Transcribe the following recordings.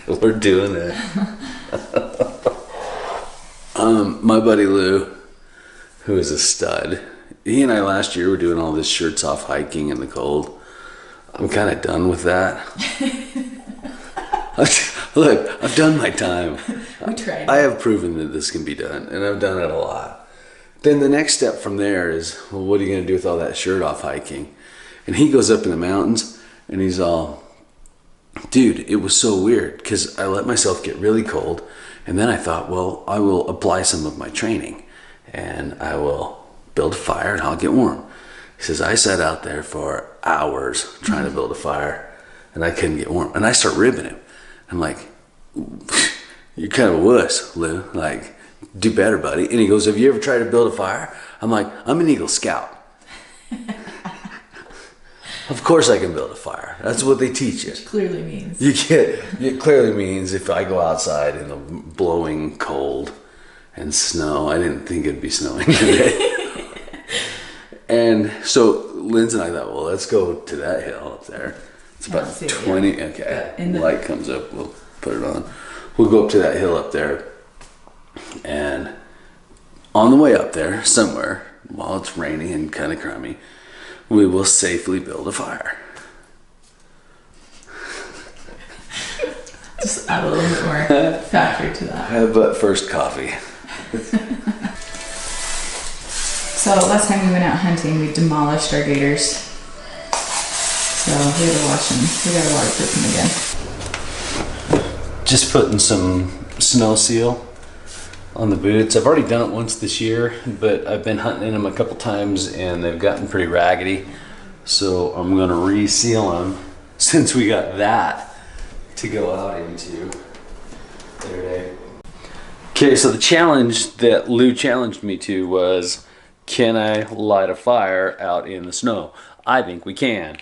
We're doing it. My buddy Lou, who is a stud, he and I last year were doing all this shirts off hiking in the cold. I'm kind of done with that. Look, I've done my time. We tried. I have proven that this can be done, and I've done it a lot. Then the next step from there is, well, what are you going to do with all that shirt off hiking? And he goes up in the mountains, and he's all, dude, it was so weird, because I let myself get really cold, and then I thought, well, I will apply some of my training, and I will build a fire, and I'll get warm. He says, I sat out there for hours trying to build a fire, and I couldn't get warm. And I start ribbing him. I'm like, you're kind of a wuss, Lou. Like, do better, buddy. And he goes, have you ever tried to build a fire? I'm like, I'm an Eagle Scout. Of course I can build a fire. That's what they teach you. Which clearly means. It clearly means if I go outside in the blowing cold and snow, I didn't think it'd be snowing today. And so Linz and I thought, well, let's go to that hill up there. It's about 20. Okay. The light comes up. We'll put it on. We'll go up to that hill up there. And on the way up there, somewhere, while it's rainy and kind of crummy, we will safely build a fire. Just add a little bit more factor to that. But first, coffee. So last time we went out hunting, we demolished our gators. So we had to wash them. We gotta waterproof them again. Just putting some snow seal on the boots. I've already done it once this year, but I've been hunting in them a couple times and they've gotten pretty raggedy. So I'm gonna reseal them since we got that to go out into today. Okay, so the challenge that Lou challenged me to was, can I light a fire out in the snow? I think we can.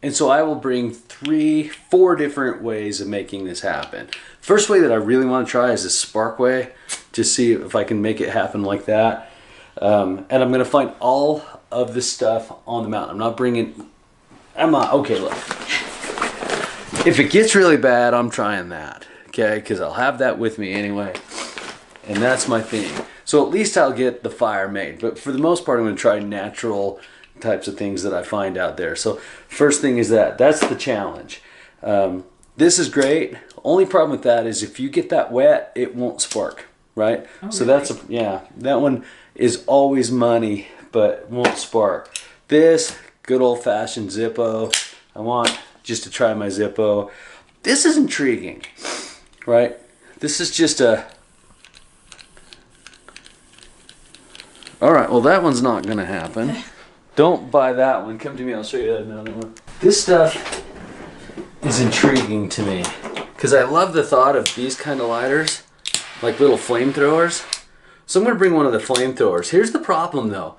And so I will bring 4 different ways of making this happen. First way that I really want to try is this spark way. Just see if I can make it happen like that. And I'm going to find all of this stuff on the mountain. Okay, look. If it gets really bad, I'm trying that. Okay, because I'll have that with me anyway. And that's my thing. So at least I'll get the fire made. But for the most part, I'm going to try natural types of things that I find out there. So first thing is that's the challenge. This is great. Only problem with that is if you get that wet, it won't spark, right? Oh, so really? That one is always money, but won't spark. This good old-fashioned Zippo. I want just to try my Zippo. This is intriguing, right? This is just a... All right, well, that one's not gonna happen. Don't buy that one. Come to me, I'll show you another one. This stuff is intriguing to me because I love the thought of these kind of lighters, like little flamethrowers. So I'm gonna bring one of the flamethrowers. Here's the problem though.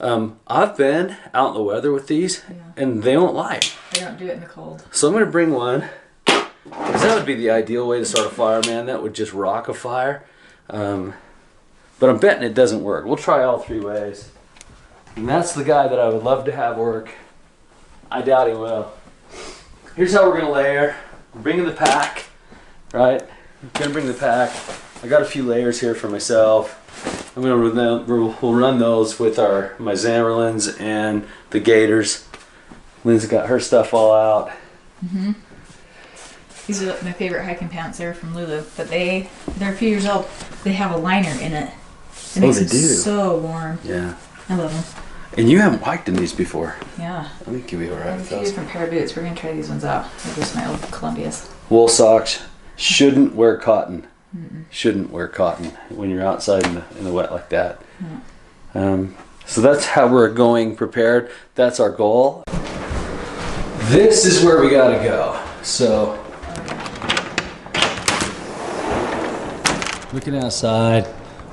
I've been out in the weather with these and they don't light. They don't do it in the cold. So I'm gonna bring one, because that would be the ideal way to start a fire, man. That would just rock a fire. But I'm betting it doesn't work. We'll try all 3 ways. And that's the guy that I would love to have work. I doubt he will. Here's how we're gonna layer. We're bringing the pack, right? We're gonna bring the pack. I got a few layers here for myself. I'm gonna we'll run those with my Zammerlins and the Gators. Lynn's got her stuff all out. Mm-hmm. These are my favorite hiking pants. They're from Lulu, but they're a few years old. They have a liner in it. It makes them so warm. Yeah. I love them. And you haven't hiked in these before. Yeah. I think you'll be alright with I have a those. few different pair of boots. We're going to try these ones out. They're just my old Columbias. Wool socks. Shouldn't wear cotton. Shouldn't wear cotton when you're outside in the wet like that. So that's how we're going prepared. That's our goal. This is where we gotta go. So, looking outside,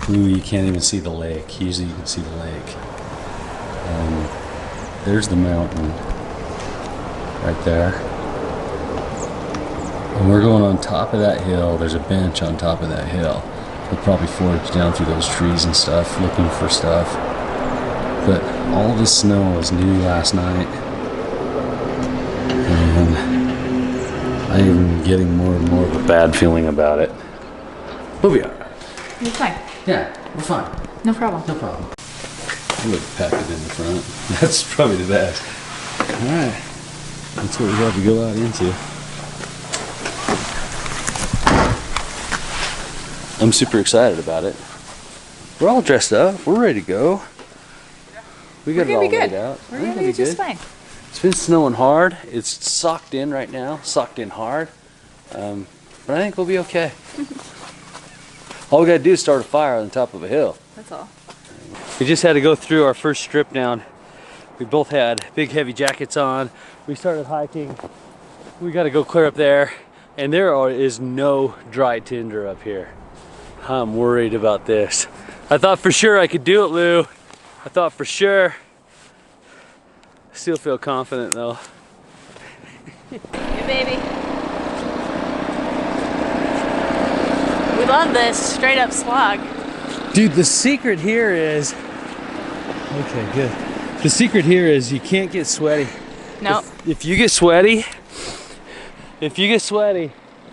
ooh, you can't even see the lake. Usually you can see the lake. There's the mountain right there. And we're going on top of that hill. There's a bench on top of that hill. We'll probably forage down through those trees and stuff, looking for stuff. But all the snow was new last night. And I I'm getting more and more of a bad feeling about it. We'll be alright. You're fine. Yeah, we're fine. No problem. No problem. I'm gonna pack it in the front. That's probably the best. Alright. That's what we have to go out into. I'm super excited about it. We're all dressed up. We're ready to go. We got it all laid out. We're gonna be just fine. It's been snowing hard. It's socked in right now. Socked in hard. But I think we'll be okay. All we gotta do is start a fire on the top of a hill. That's all. We just had to go through our first strip down. We both had big heavy jackets on. We started hiking. We got to go clear up there. And there is no dry tinder up here. I'm worried about this. I thought for sure I could do it, Lou. I thought for sure. Still feel confident though. Hey, baby. We love this straight up slog. Dude, the secret here is, okay, good. The secret here is you can't get sweaty. No. If you get sweaty,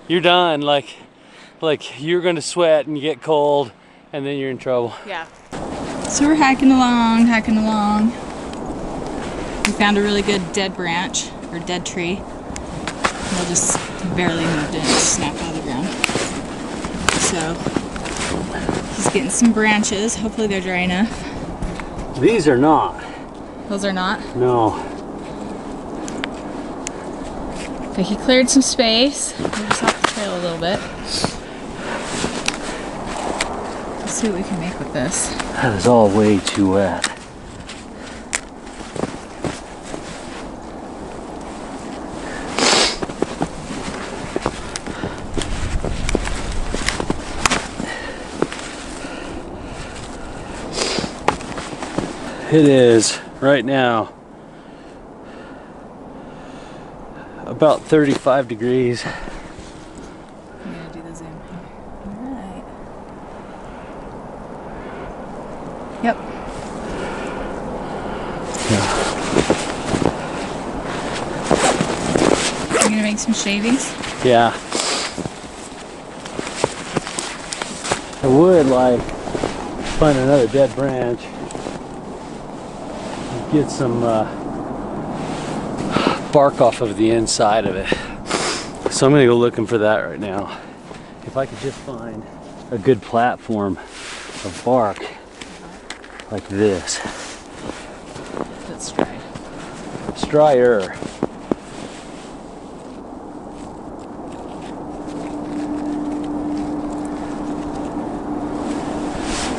you're done. Like you're gonna sweat and you get cold and then you're in trouble. Yeah. So we're hiking along. We found a really good dead branch, or dead tree. We'll just barely moved it and snapped out of the ground. So, he's getting some branches. Hopefully they're dry enough. These are not. Those are not? No. But he cleared some space. We'll just off the trail a little bit. Let's see what we can make with this. That is all way too wet. It is right now about 35 degrees. I'm gonna do the zoom here. Alright. Yep. Yeah. You gonna make some shavings? Yeah. I would like find another dead branch. Get some bark off of the inside of it. So I'm gonna go looking for that right now. If I could just find a good platform of bark like this. That's dry. It's drier.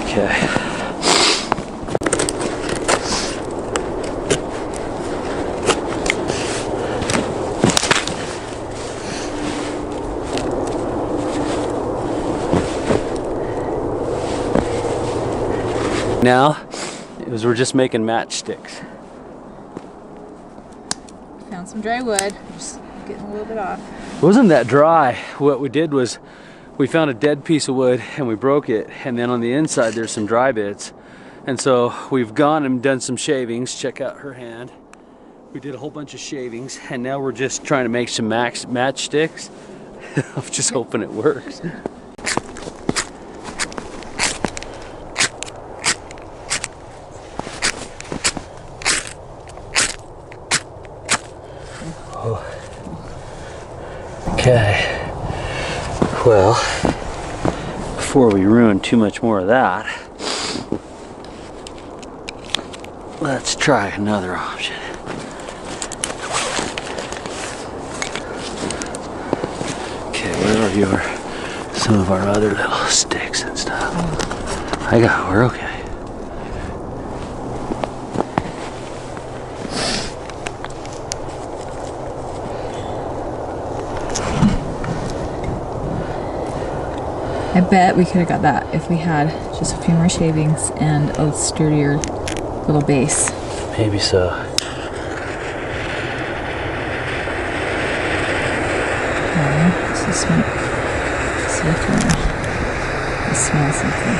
Okay. Now, we're just making matchsticks. Found some dry wood. Just getting a little bit off. It wasn't that dry. What we did was we found a dead piece of wood and we broke it, and then on the inside there's some dry bits. And so we've gone and done some shavings. Check out her hand. We did a whole bunch of shavings, and now we're just trying to make some matchsticks. I'm just hoping it works. Okay, well, before we ruin too much more of that, let's try another option. Okay, where are some of our other little sticks and stuff? We're okay. I bet we could have got that if we had just a few more shavings and a sturdier little base. Maybe so. Okay, so see if I smell something.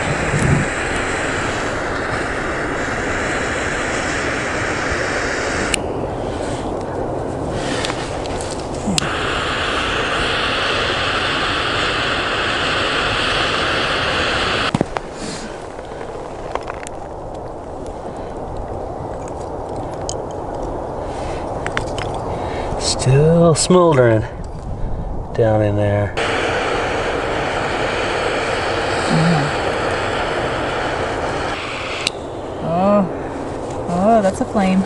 little smoldering down in there. Oh, that's a flame.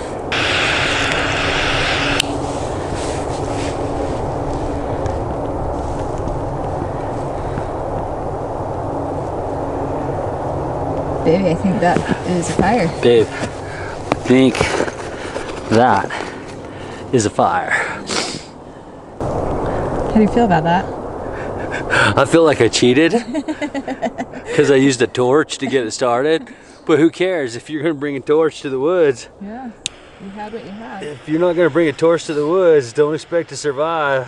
Baby, I think that is a fire. Babe, I think that is a fire. How do you feel about that? I feel like I cheated because I used a torch to get it started. But who cares if you're going to bring a torch to the woods? Yeah, you had what you had. If you're not going to bring a torch to the woods, don't expect to survive.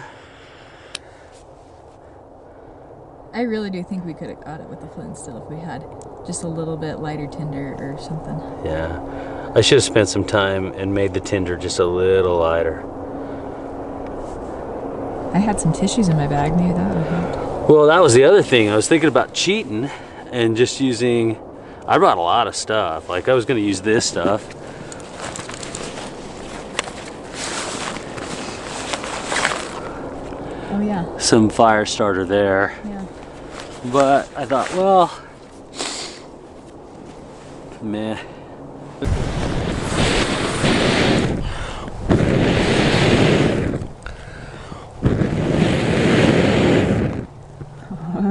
I really do think we could have got it with the flint still if we had just a little bit lighter tinder or something. Yeah, I should have spent some time and made the tinder just a little lighter. I had some tissues in my bag, maybe that would help. Well, that was the other thing. I was thinking about cheating and just using, I brought a lot of stuff. Like I was going to use this stuff. Oh yeah. Some fire starter there. Yeah. But I thought, well, meh.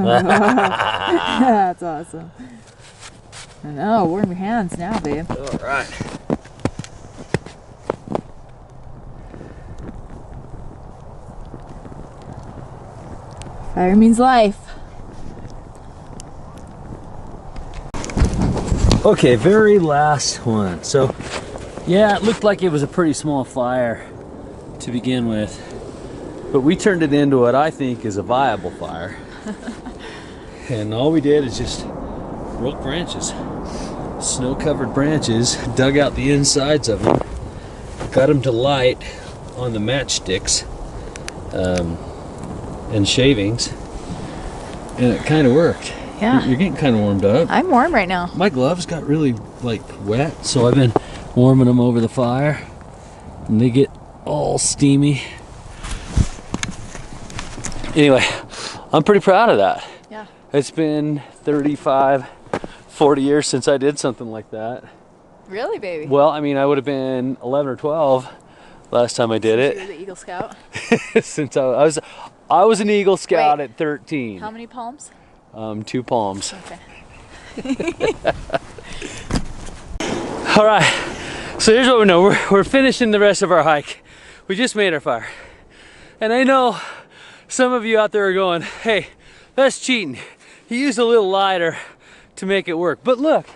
That's awesome. I know, warm your hands now, babe. All right. Fire means life. Okay, very last one. So, yeah, it looked like it was a pretty small fire to begin with, but we turned it into what I think is a viable fire. And all we did is just broke branches, snow-covered branches, dug out the insides of them, got them to light on the matchsticks and shavings, and it kind of worked. Yeah. You're getting kind of warmed up. I'm warm right now. My gloves got really like wet, so I've been warming them over the fire, and they get all steamy. Anyway, I'm pretty proud of that. Yeah. It's been 35, 40 years since I did something like that. Really, baby? Well, I mean, I would have been 11 or 12 last time I did You were it. the Eagle Scout. Since I was an Eagle Scout Wait, at 13. How many palms? 2 palms. Okay. All right, so here's what we know. We're finishing the rest of our hike. We just made our fire. And I know some of you out there are going, hey, that's cheating. He used a little lighter to make it work. But look,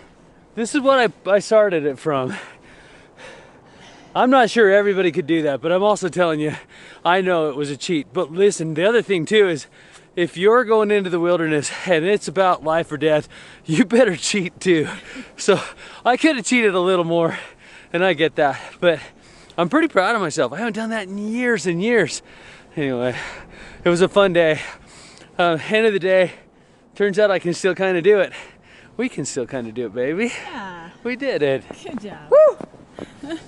this is what I started it from. I'm not sure everybody could do that, but I'm also telling you, I know it was a cheat. But listen, the other thing too is, if you're going into the wilderness and it's about life or death, you better cheat too. So I could have cheated a little more, and I get that, but I'm pretty proud of myself. I haven't done that in years and years. Anyway, it was a fun day. End of the day, turns out I can still kind of do it. We can still kind of do it, baby. Yeah. We did it. Good job. Woo!